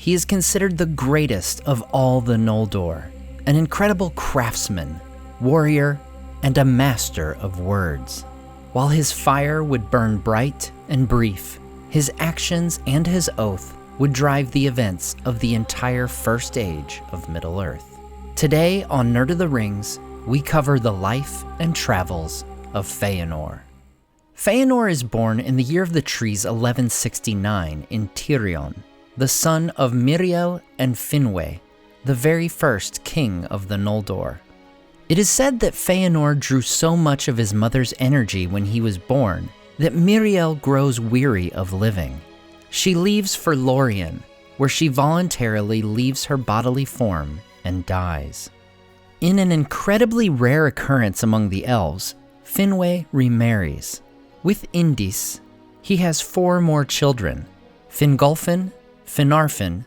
he is considered the greatest of all the Noldor, an incredible craftsman, warrior, and a master of words. While his fire would burn bright and brief, his actions and his oath would drive the events of the entire First Age of Middle-earth. Today on Nerd of the Rings, we cover the life and travels of Feanor. Feanor is born in the year of the trees 1169 in Tirion, the son of Miriel and Finwë, the very first king of the Noldor. It is said that Feanor drew so much of his mother's energy when he was born that Miriel grows weary of living. She leaves for Lorien, where she voluntarily leaves her bodily form and dies. In an incredibly rare occurrence among the elves, Finwë remarries. With Indis, he has 4 more children: Fingolfin, Finarfin,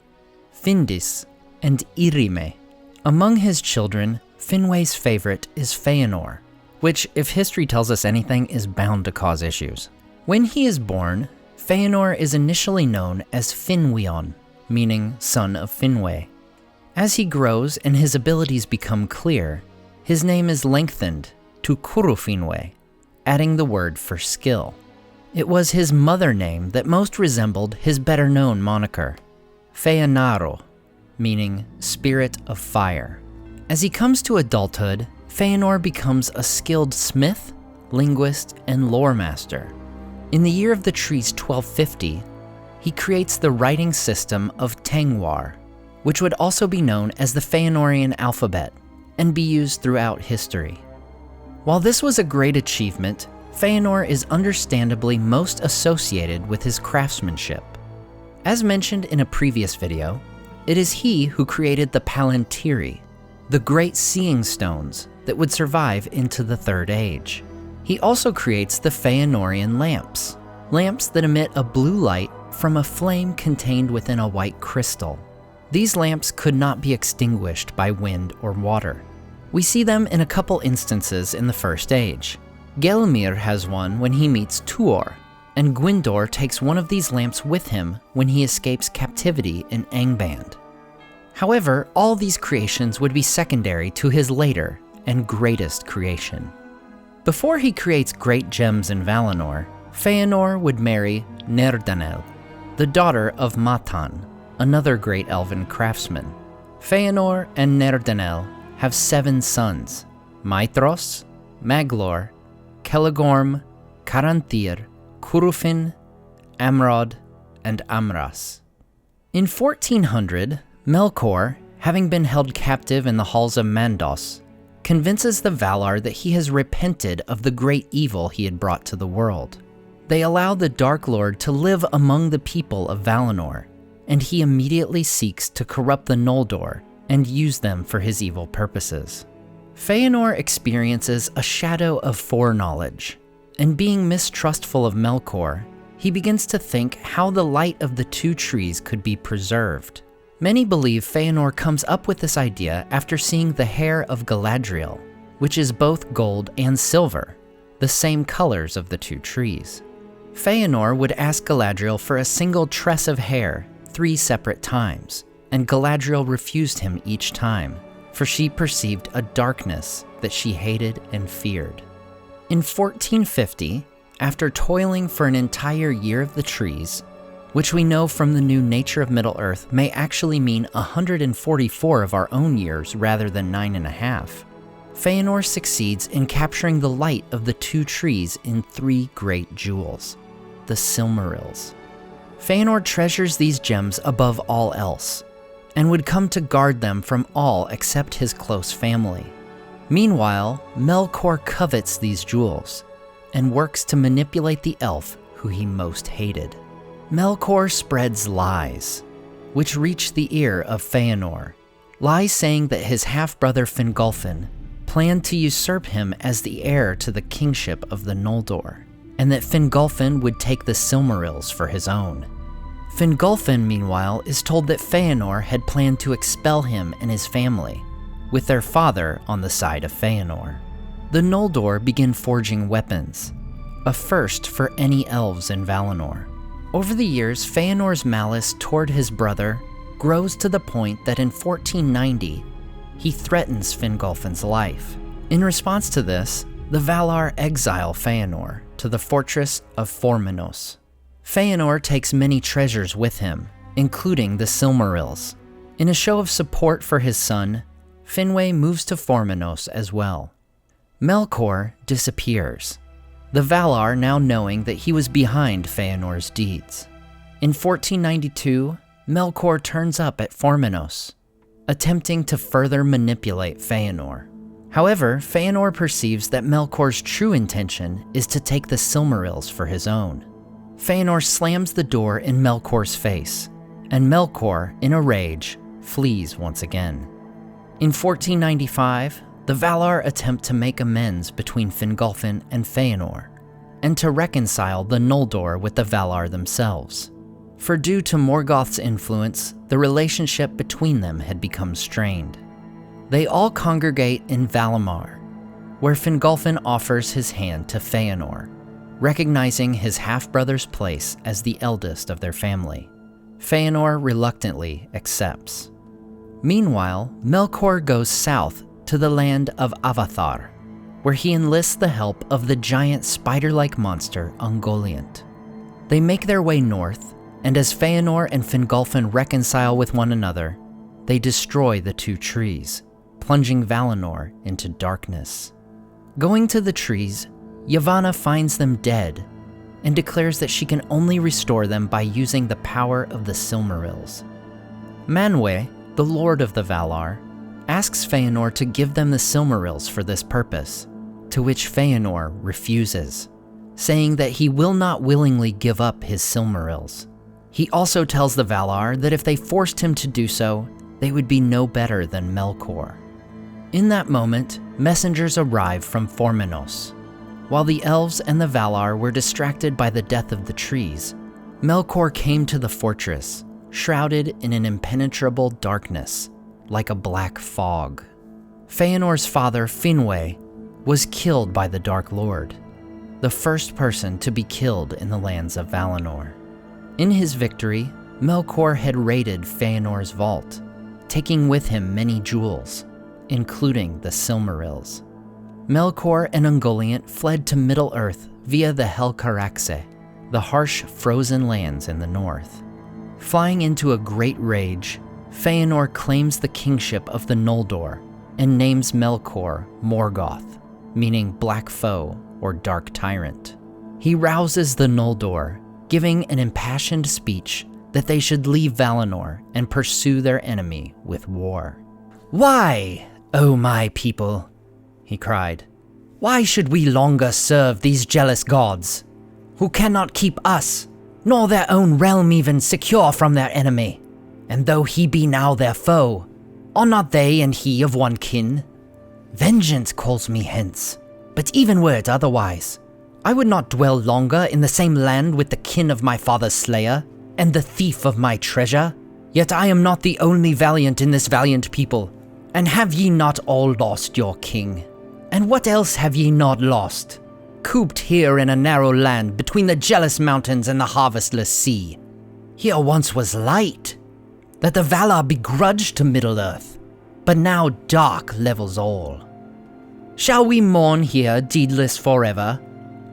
Findis, and Irime. Among his children, Finwë's favorite is Feanor, which, if history tells us anything, is bound to cause issues. When he is born, Feanor is initially known as Finwion, meaning son of Finwë. As he grows and his abilities become clear, his name is lengthened to Curufinwë, adding the word for skill. It was his mother name that most resembled his better-known moniker, Feanaro, meaning spirit of fire. As he comes to adulthood, Feanor becomes a skilled smith, linguist, and lore master. In the year of the trees 1250, he creates the writing system of Tengwar, which would also be known as the Feanorian alphabet and be used throughout history. While this was a great achievement, Feanor is understandably most associated with his craftsmanship. As mentioned in a previous video, it is he who created the Palantiri, the great seeing stones that would survive into the Third Age. He also creates the Feanorian lamps, lamps that emit a blue light from a flame contained within a white crystal. These lamps could not be extinguished by wind or water. We see them in a couple instances in the First Age. Gelmir has one when he meets Tuor, and Gwyndor takes one of these lamps with him when he escapes captivity in Angband. However, all these creations would be secondary to his later and greatest creation. Before he creates great gems in Valinor, Feanor would marry Nerdanel, the daughter of Matan, another great elven craftsman. Feanor and Nerdanel have 7 sons: Maedhros, Maglor, Celegorm, Caranthir, Curufin, Amrod, and Amras. In 1400, Melkor, having been held captive in the halls of Mandos, convinces the Valar that he has repented of the great evil he had brought to the world. They allow the Dark Lord to live among the people of Valinor, and he immediately seeks to corrupt the Noldor and use them for his evil purposes. Feanor experiences a shadow of foreknowledge, and being mistrustful of Melkor, he begins to think how the light of the 2 trees could be preserved. Many believe Feanor comes up with this idea after seeing the hair of Galadriel, which is both gold and silver, the same colors of the 2 trees. Feanor would ask Galadriel for a single tress of hair 3 separate times, and Galadriel refused him each time, for she perceived a darkness that she hated and feared. In 1450, after toiling for an entire year of the trees, which we know from the new Nature of Middle-earth may actually mean 144 of our own years rather than 9.5, Feanor succeeds in capturing the light of the 2 trees in 3 great jewels, the Silmarils. Feanor treasures these gems above all else, and would come to guard them from all except his close family. Meanwhile, Melkor covets these jewels, and works to manipulate the elf who he most hated. Melkor spreads lies, which reach the ear of Feanor, lies saying that his half-brother Fingolfin planned to usurp him as the heir to the kingship of the Noldor, and that Fingolfin would take the Silmarils for his own. Fingolfin, meanwhile, is told that Feanor had planned to expel him and his family, with their father on the side of Feanor. The Noldor begin forging weapons, a first for any elves in Valinor. Over the years, Feanor's malice toward his brother grows to the point that in 1490, he threatens Fingolfin's life. In response to this, the Valar exile Feanor to the fortress of Formenos. Feanor takes many treasures with him, including the Silmarils. In a show of support for his son, Finwë moves to Formenos as well. Melkor disappears, the Valar now knowing that he was behind Feanor's deeds. In 1492, Melkor turns up at Formenos, attempting to further manipulate Feanor. However, Feanor perceives that Melkor's true intention is to take the Silmarils for his own. Feanor slams the door in Melkor's face, and Melkor, in a rage, flees once again. In 1495, the Valar attempt to make amends between Fingolfin and Feanor, and to reconcile the Noldor with the Valar themselves. For due to Morgoth's influence, the relationship between them had become strained. They all congregate in Valimar, where Fingolfin offers his hand to Feanor, recognizing his half-brother's place as the eldest of their family. Feanor reluctantly accepts. Meanwhile, Melkor goes south to the land of Avathar, where he enlists the help of the giant spider-like monster Ungoliant. They make their way north, and as Feanor and Fingolfin reconcile with one another, they destroy the two trees, plunging Valinor into darkness. Going to the trees, Yavanna finds them dead and declares that she can only restore them by using the power of the Silmarils. Manwë, the Lord of the Valar, asks Feanor to give them the Silmarils for this purpose, to which Feanor refuses, saying that he will not willingly give up his Silmarils. He also tells the Valar that if they forced him to do so, they would be no better than Melkor. In that moment, messengers arrive from Formenos. While the elves and the Valar were distracted by the death of the trees, Melkor came to the fortress, shrouded in an impenetrable darkness, like a black fog. Feanor's father, Finwë, was killed by the Dark Lord, the first person to be killed in the lands of Valinor. In his victory, Melkor had raided Feanor's vault, taking with him many jewels, including the Silmarils. Melkor and Ungoliant fled to Middle-earth via the Helcaraxe, the harsh frozen lands in the north. Flying into a great rage, Feanor claims the kingship of the Noldor and names Melkor Morgoth, meaning Black Foe or Dark Tyrant. He rouses the Noldor, giving an impassioned speech that they should leave Valinor and pursue their enemy with war. "Why, O my people?" he cried. "Why should we longer serve these jealous gods, who cannot keep us, nor their own realm even, secure from their enemy? And though he be now their foe, are not they and he of one kin? Vengeance calls me hence, but even were it otherwise, I would not dwell longer in the same land with the kin of my father's slayer, and the thief of my treasure. Yet I am not the only valiant in this valiant people, and have ye not all lost your king? And what else have ye not lost? Cooped here in a narrow land between the jealous mountains and the harvestless sea. Here once was light, that the Valar begrudged to Middle-earth, but now dark levels all. Shall we mourn here deedless forever,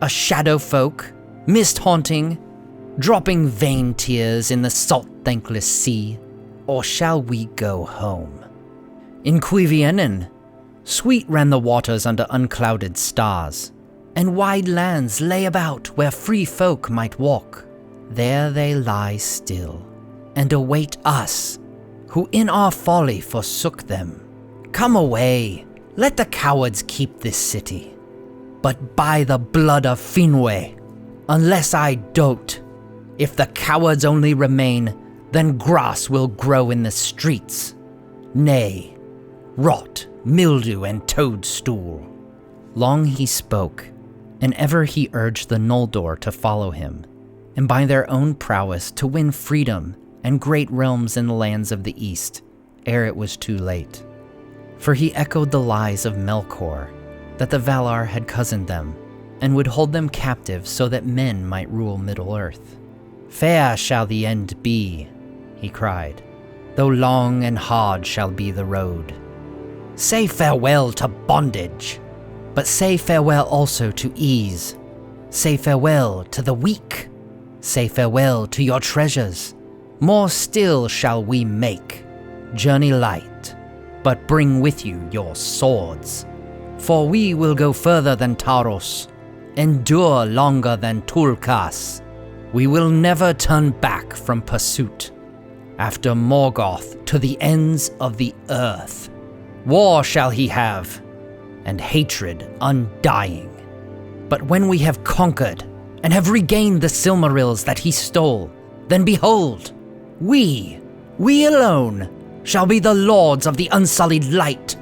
a shadow folk, mist-haunting, dropping vain tears in the salt thankless sea, or shall we go home? In Cuiviénen, sweet ran the waters under unclouded stars, and wide lands lay about where free folk might walk. There they lie still, and await us, who in our folly forsook them. Come away, let the cowards keep this city. But by the blood of Finwë, unless I dote, if the cowards only remain, then grass will grow in the streets. Nay, rot, mildew, and toadstool." Long he spoke, and ever he urged the Noldor to follow him, and by their own prowess to win freedom and great realms in the lands of the east, ere it was too late. For he echoed the lies of Melkor, that the Valar had cozened them, and would hold them captive so that men might rule Middle-earth. "Fair shall the end be," he cried, though long and hard shall be the road. Say farewell to bondage, but say farewell also to ease. Say farewell to the weak. Say farewell to your treasures. More still shall we make. Journey light, but bring with you your swords. For we will go further than Taros, endure longer than Tulkas. We will never turn back from pursuit. After Morgoth to the ends of the earth. War shall he have, and hatred undying. But when we have conquered and have regained the Silmarils that he stole, then behold, we alone, shall be the lords of the unsullied light,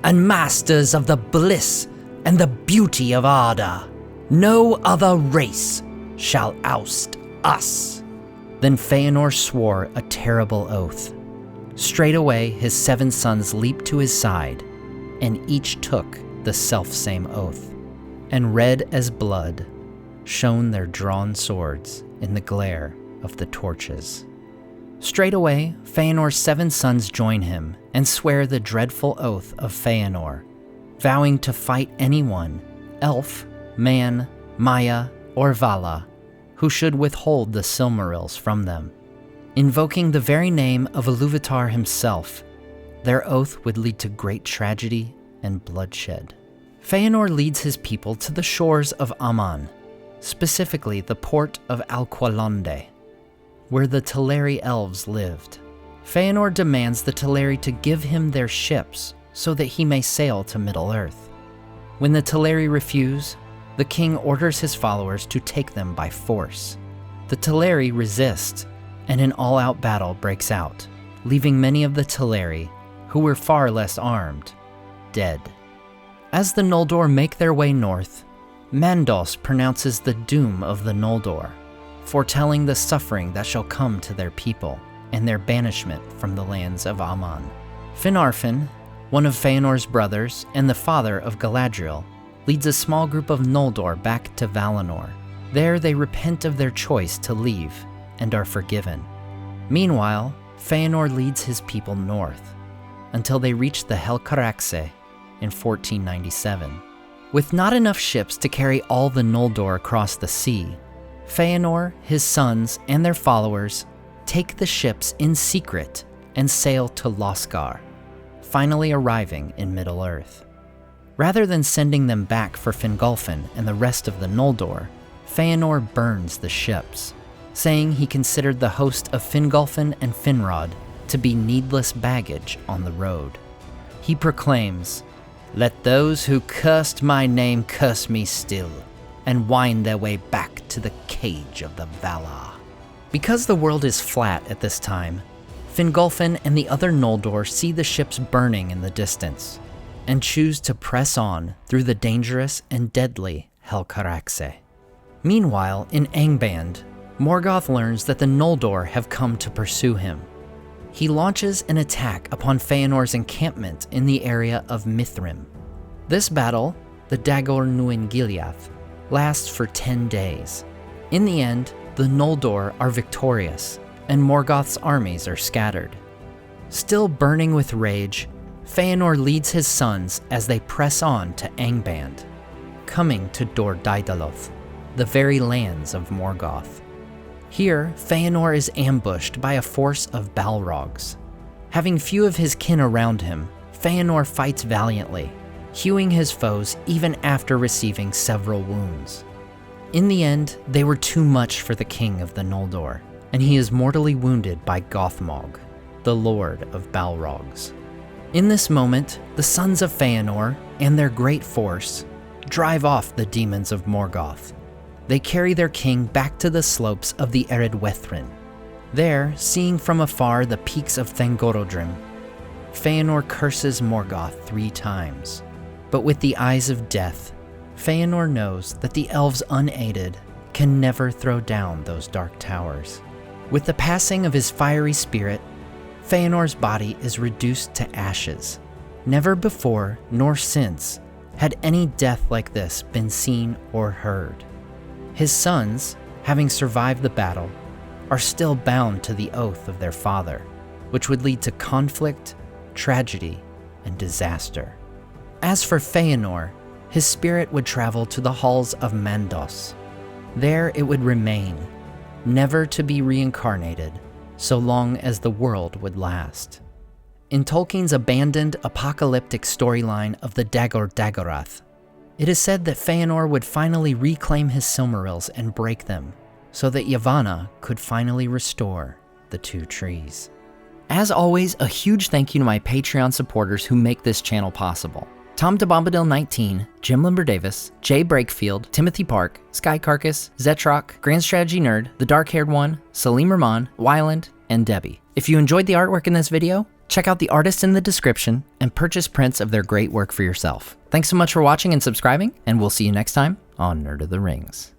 and masters of the bliss and the beauty of Arda. No other race shall oust us. Then Feanor swore a terrible oath. Straightway his 7 sons leaped to his side, and each took the selfsame oath. And red as blood shone their drawn swords in the glare of the torches. Straightway Feanor's 7 sons join him and swear the dreadful oath of Feanor, vowing to fight anyone, elf, man, Maya, or Vala, who should withhold the Silmarils from them. Invoking the very name of Iluvatar himself, their oath would lead to great tragedy and bloodshed. Feanor leads his people to the shores of Aman, specifically the port of Alqualonde, where the Teleri elves lived. Feanor demands the Teleri to give him their ships so that he may sail to Middle-earth. When the Teleri refuse, the king orders his followers to take them by force. The Teleri resist, and an all-out battle breaks out, leaving many of the Teleri, who were far less armed, dead. As the Noldor make their way north, Mandos pronounces the doom of the Noldor, foretelling the suffering that shall come to their people and their banishment from the lands of Aman. Finarfin, one of Feanor's brothers and the father of Galadriel, leads a small group of Noldor back to Valinor. There they repent of their choice to leave and are forgiven. Meanwhile, Feanor leads his people north until they reach the Helcaraxe in 1497. With not enough ships to carry all the Noldor across the sea, Feanor, his sons, and their followers take the ships in secret and sail to Loskar, finally arriving in Middle-earth. Rather than sending them back for Fingolfin and the rest of the Noldor, Feanor burns the ships, saying he considered the host of Fingolfin and Finrod to be needless baggage on the road. He proclaims, "Let those who cursed my name curse me still, and wind their way back to the cage of the Valar." Because the world is flat at this time, Fingolfin and the other Noldor see the ships burning in the distance, and choose to press on through the dangerous and deadly Helcaraxe. Meanwhile, in Angband, Morgoth learns that the Noldor have come to pursue him. He launches an attack upon Feanor's encampment in the area of Mithrim. This battle, the Dagor Nuin Gileath, lasts for 10 days. In the end, the Noldor are victorious, and Morgoth's armies are scattered. Still burning with rage, Feanor leads his sons as they press on to Angband, coming to Dor Daedaloth, the very lands of Morgoth. Here, Feanor is ambushed by a force of Balrogs. Having few of his kin around him, Feanor fights valiantly, hewing his foes even after receiving several wounds. In the end, they were too much for the king of the Noldor, and he is mortally wounded by Gothmog, the lord of Balrogs. In this moment, the sons of Feanor and their great force drive off the demons of Morgoth. They carry their king back to the slopes of the Eredwethrin. There, seeing from afar the peaks of Thangorodrim, Feanor curses Morgoth 3 times. But with the eyes of death, Feanor knows that the elves unaided can never throw down those dark towers. With the passing of his fiery spirit, Feanor's body is reduced to ashes. Never before nor since had any death like this been seen or heard. His sons, having survived the battle, are still bound to the oath of their father, which would lead to conflict, tragedy, and disaster. As for Feanor, his spirit would travel to the halls of Mandos. There it would remain, never to be reincarnated, so long as the world would last. In Tolkien's abandoned apocalyptic storyline of the Dagor Dagorath, it is said that Feanor would finally reclaim his Silmarils and break them, so that Yavanna could finally restore the two trees. As always, a huge thank you to my Patreon supporters who make this channel possible. Tom DeBombadil 19, Jim Limber Davis, Jay Breakfield, Timothy Park, Sky Carcass, Zetrock, Grand Strategy Nerd, The Dark Haired One, Salim Rahman, Wyland, and Debbie. If you enjoyed the artwork in this video, check out the artists in the description and purchase prints of their great work for yourself. Thanks so much for watching and subscribing, and we'll see you next time on Nerd of the Rings.